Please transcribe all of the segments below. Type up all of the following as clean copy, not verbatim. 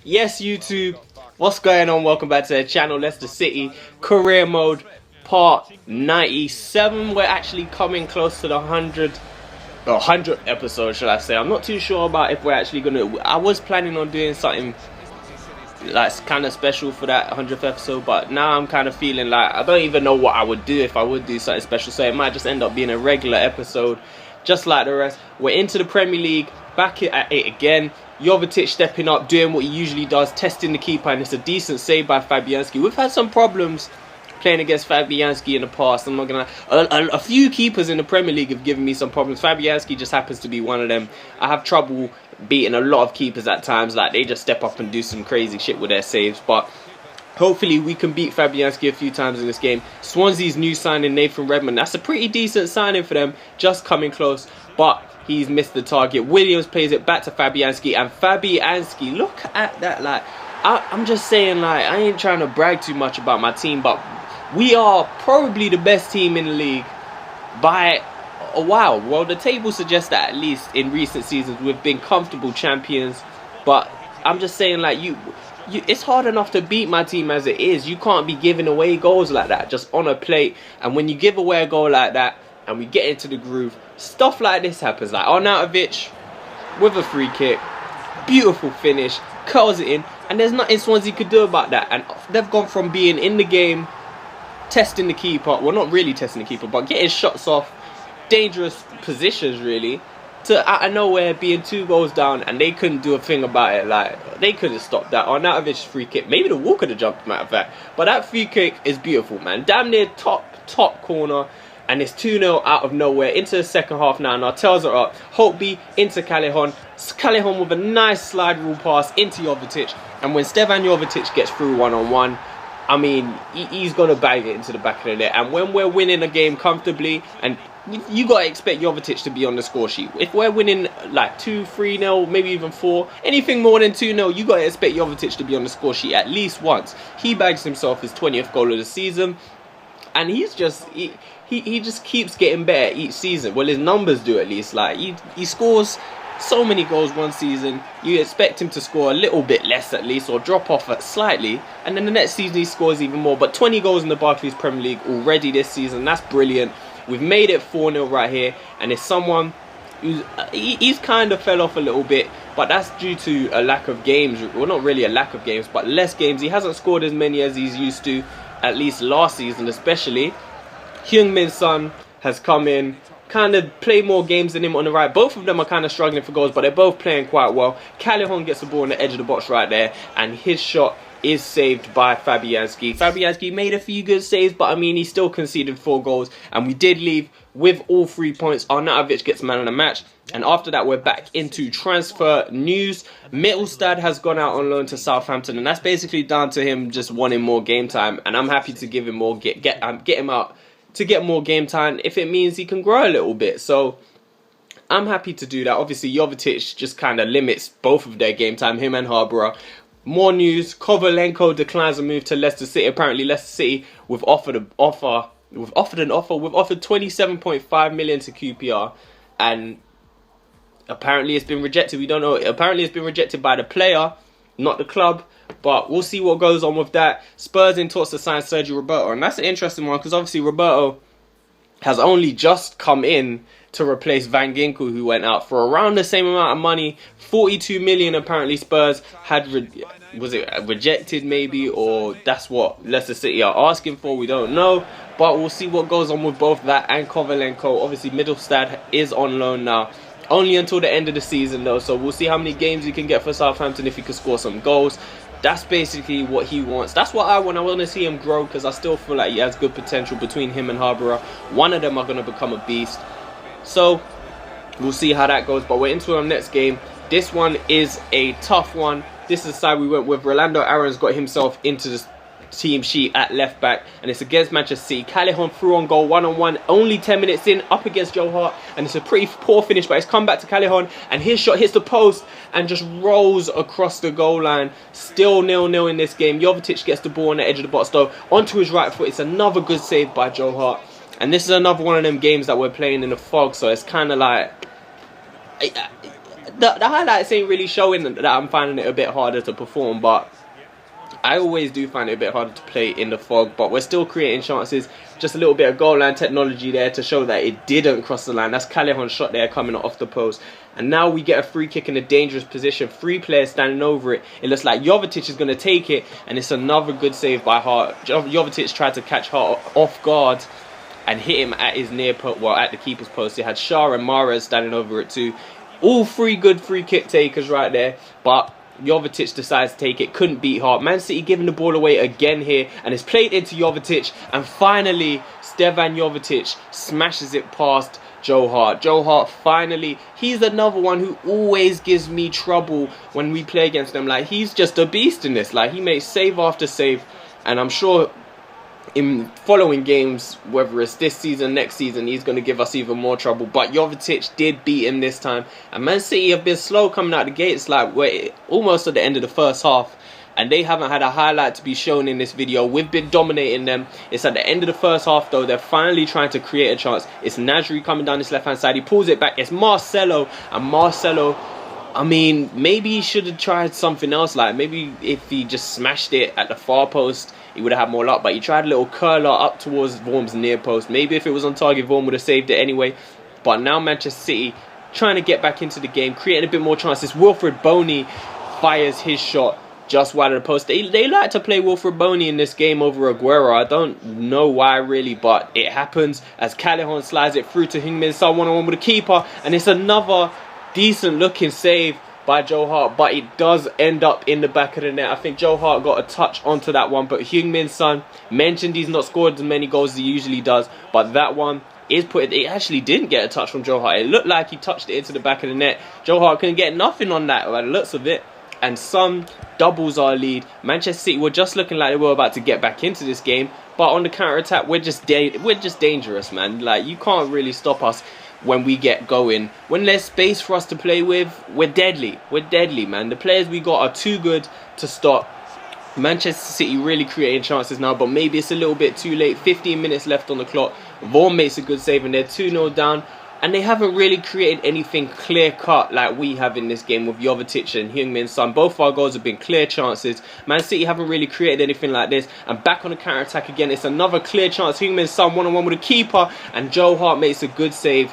Yes, YouTube, what's going on? Welcome back to the channel. Leicester City career mode part 97. We're actually coming close to the 100th episode, should I say. I'm not too sure about if we're actually gonna. I was planning on doing something like kind of special for that 100th episode, but now I'm kind of feeling like I don't even know what I would do if I would do something special, so it might just end up being a regular episode just like the rest. We're into the Premier League, back at it again. Jovetic stepping up, doing what he usually does, testing the keeper, and it's a decent save by Fabianski. We've had some problems playing against Fabianski in the past. I'm not gonna. A few keepers in the Premier League have given me some problems. Fabianski just happens to be one of them. I have trouble beating a lot of keepers at times. Like, they just step up and do some crazy shit with their saves. But hopefully we can beat Fabianski a few times in this game. Swansea's new signing, Nathan Redmond. That's a pretty decent signing for them. Just coming close, but he's missed the target. Williams plays it back to Fabianski, and Fabianski, look at that. Like, I'm just saying, like, I ain't trying to brag too much about my team, but we are probably the best team in the league by a while. Well, the table suggests that, at least in recent seasons we've been comfortable champions. But I'm just saying, like, it's hard enough to beat my team as it is. You can't be giving away goals like that just on a plate. And when you give away a goal like that and we get into the groove, stuff like this happens. Like Arnautovic with a free kick, beautiful finish, curls it in, and there's nothing Swansea could do about that. And they've gone from being in the game, testing the keeper, well, not really testing the keeper, but getting shots off dangerous positions really, to out of nowhere being 2 goals down, and they couldn't do a thing about it. Like, they could have stopped that. Arnautovic's free kick, maybe the wall could have jumped, matter of fact, but that free kick is beautiful, man. Damn near top corner, and it's 2-0 out of nowhere into the second half now, and our tails are up. Holtby into Callejon. Callejon with a nice slide rule pass into Jovetic, and when Stevan Jovetic gets through one-on-one, I mean, he's going to bang it into the back of the net. And when we're winning a game comfortably, and you got to expect Jovetic to be on the score sheet. If we're winning like 2-3-0, maybe even 4, anything more than 2-0, you got to expect Jovetic to be on the score sheet at least once. He bags himself his 20th goal of the season, and he's just he just keeps getting better each season. Well, his numbers do, at least. Like, he scores so many goals one season, you expect him to score a little bit less at least, or drop off slightly, and then the next season he scores even more. But 20 goals in the Barclays Premier League already this season, that's brilliant. We've made it 4-0 right here, and it's someone who's he's kind of fell off a little bit, but that's due to a lack of games. Well, not really a lack of games, but less games. He hasn't scored as many as he's used to, at least last season especially. Heung-min Son has come in, kind of play more games than him on the right. Both of them are kind of struggling for goals, but they're both playing quite well. Callejon gets the ball on the edge of the box right there, and his shot is saved by Fabianski. Fabianski made a few good saves, but I mean, he still conceded 4 goals, and we did leave with all 3 points. Arnautovic gets man of the match, and after that we're back into transfer news. Mittelstad has gone out on loan to Southampton, and that's basically down to him just wanting more game time, and I'm happy to give him more, get him out to get more game time if it means he can grow a little bit. So I'm happy to do that. Obviously, Jovetic just kind of limits both of their game time, him and Harborough. More news: Kovalenko declines a move to Leicester City. Apparently, Leicester City, we've offered 27.5 million to QPR, and apparently it's been rejected. We don't know. Apparently it's been rejected by the player, not the club. But we'll see what goes on with that. Spurs in talks to sign Sergio Roberto, and that's an interesting one, because obviously Roberto has only just come in to replace Van Ginkel, who went out for around the same amount of money. 42 million apparently Spurs had was it rejected maybe, or that's what Leicester City are asking for, we don't know. But we'll see what goes on with both that and Kovalenko. Obviously Mittelstad is on loan now, only until the end of the season though, so we'll see how many games he can get for Southampton if he can score some goals. That's basically what he wants. That's what I want. I want to see him grow, because I still feel like he has good potential. Between him and Harborough, one of them are going to become a beast. So we'll see how that goes. But we're into our next game. This one is a tough one. This is the side we went with. Rolando Aaron's got himself into the team sheet at left back, and it's against Manchester City. Callejon through on goal, one-on-one, only 10 minutes in, up against Joe Hart, and it's a pretty poor finish, but it's come back to Callejon, and his shot hits the post and just rolls across the goal line. Still 0-0 in this game. Jovetic gets the ball on the edge of the box though, onto his right foot. It's another good save by Joe Hart, and this is another one of them games that we're playing in the fog, so it's kind of like the highlights ain't really showing that I'm finding it a bit harder to perform, but I always do find it a bit harder to play in the fog. But we're still creating chances. Just a little bit of goal line technology there to show that it didn't cross the line. That's Callejon's shot there coming off the post. And now we get a free kick in a dangerous position. 3 players standing over it. It looks like Jovetic is going to take it. And it's another good save by Hart. Jovetic tried to catch Hart off guard and hit him at his near post, well, at the keeper's post. He had Shah and Mahrez standing over it too. All 3 good free kick takers right there. But Jovetic decides to take it, couldn't beat Hart. Man City giving the ball away again here, and it's played into Jovetic, and finally Stevan Jovetic smashes it past Joe Hart. Joe Hart finally, he's another one who always gives me trouble when we play against them. Like, he's just a beast in this. Like, he makes save after save, and I'm sure in following games, whether it's this season, next season, he's going to give us even more trouble. But Jovetic did beat him this time. And Man City have been slow coming out the gates, like we're almost at the end of the first half. And they haven't had a highlight to be shown in this video. We've been dominating them. It's at the end of the first half though. They're finally trying to create a chance. It's Nasri coming down this left-hand side. He pulls it back. It's Marcelo. And Marcelo, I mean, maybe he should have tried something else. Like, maybe if he just smashed it at the far post, he would have had more luck. But he tried a little curler up towards Vorm's near post. Maybe if it was on target, Vorm would have saved it anyway. But now Manchester City trying to get back into the game, creating a bit more chances. Wilfred Boney fires his shot just wide of the post. They like to play Wilfred Boney in this game over Aguero. I don't know why really, but it happens as Callejon slides it through to Heung-min Son one-on-one with the keeper. And it's another decent looking save by Joe Hart, but it does end up in the back of the net. I think Joe Hart got a touch onto that one, but Heung-min Son mentioned he's not scored as many goals as he usually does, but that one is put. It actually didn't get a touch from Joe Hart. It looked like he touched it into the back of the net. Joe Hart couldn't get nothing on that by the looks of it, and Son doubles our lead. Manchester City were just looking like they were about to get back into this game, but on the counter attack, we're just dangerous, man. Like, you can't really stop us when we get going. When there's space for us to play with, we're deadly. We're deadly, man. The players we got are too good to stop. Manchester City really creating chances now, but maybe it's a little bit too late. 15 minutes left on the clock. Vorm makes a good save and they're 2-0 down. And they haven't really created anything clear-cut like we have in this game with Jovetic and Heung-min Son. Both our goals have been clear chances. Man City haven't really created anything like this. And back on the counter-attack again, it's another clear chance. Heung-min Son one-on-one with the keeper. And Joe Hart makes a good save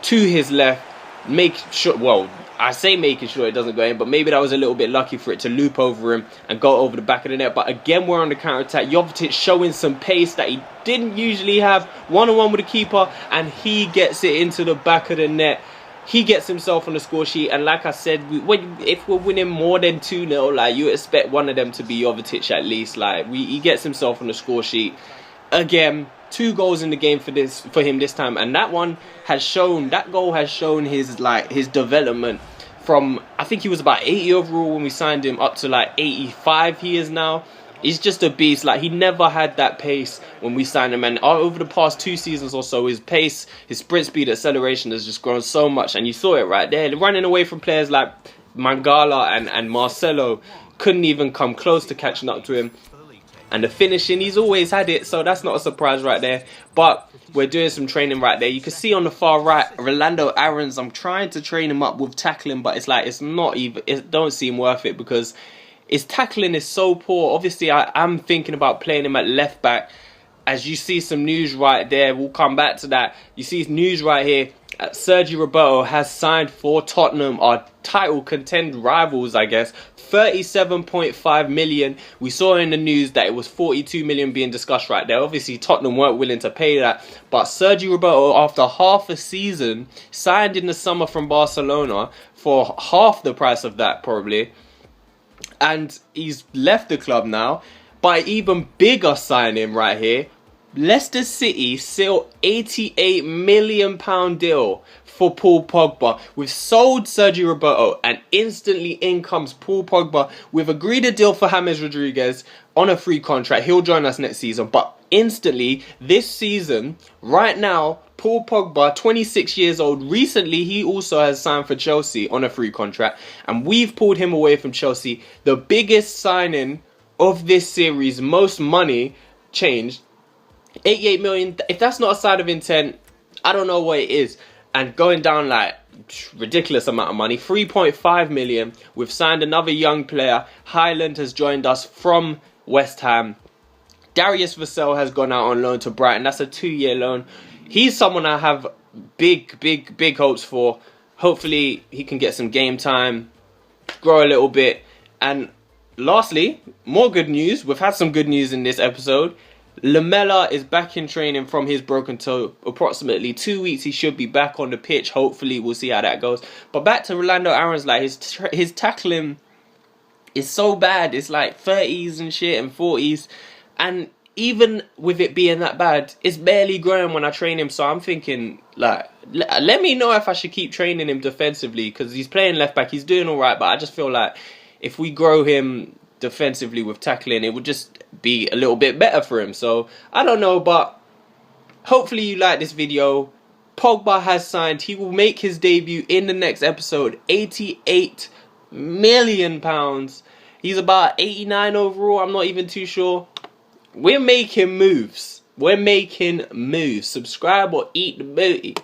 to his left. Make sure, well, I say making sure it doesn't go in, but maybe that was a little bit lucky for it to loop over him and go over the back of the net. But again, we're on the counter-attack. Jovetic showing some pace that he didn't usually have. One-on-one with the keeper, and he gets it into the back of the net. He gets himself on the score sheet, and like I said, if we're winning more than 2-0, like, you expect one of them to be Jovetic at least. Like, he gets himself on the score sheet. Again, 2 goals in the game for him this time, and that goal has shown his development from, I think he was about 80 overall when we signed him, up to like 85 he is now. He's just a beast. Like, he never had that pace when we signed him, and over the past 2 seasons or so, his pace, his sprint speed, acceleration has just grown so much, and you saw it right there. Running away from players like Mangala and Marcelo, couldn't even come close to catching up to him. And the finishing, he's always had it, so that's not a surprise right there. But we're doing some training right there. You can see on the far right, Rolando Aarons, I'm trying to train him up with tackling, but it's like, it's not even, it don't seem worth it because his tackling is so poor. Obviously, I'm thinking about playing him at left back. As you see some news right there, we'll come back to that. You see news right here. Sergi Roberto has signed for Tottenham, our title contend rivals, I guess. 37.5 million. We saw in the news that it was 42 million being discussed right there. Obviously, Tottenham weren't willing to pay that. But Sergi Roberto, after half a season, signed in the summer from Barcelona for half the price of that, probably. And he's left the club now. But even bigger signing right here. Leicester City seal £88 million deal for Paul Pogba. We've sold Sergio Roberto, and instantly in comes Paul Pogba. We've agreed a deal for James Rodriguez on a free contract. He'll join us next season, but instantly this season, right now, Paul Pogba, 26 years old, recently he also has signed for Chelsea on a free contract, and we've pulled him away from Chelsea. The biggest signing of this series, most money changed. 88 million, if that's not a side of intent, I don't know what it is. And going down like ridiculous amount of money, 3.5 million. We've signed another young player. Highland has joined us from West Ham. Darius Vassell has gone out on loan to Brighton. That's a 2-year loan. He's someone I have big hopes for. Hopefully he can get some game time, grow a little bit. And lastly, more good news. We've had some good news in this episode. Lamela is back in training from his broken toe. Approximately 2 weeks he should be back on the pitch. Hopefully we'll see how that goes. But back to Rolando Aaron's, like his tackling is so bad. It's like 30s and shit and 40s. And even with it being that bad, it's barely growing when I train him. So I'm thinking, like, let me know if I should keep training him defensively, because he's playing left back. He's doing all right, but I just feel like if we grow him defensively with tackling, it would just be a little bit better for him. So I don't know, but hopefully you like this video. Pogba has signed. He will make his debut in the next episode. £88 million. He's about 89 overall. I'm not even too sure. We're making moves. We're making moves. Subscribe or eat the booty.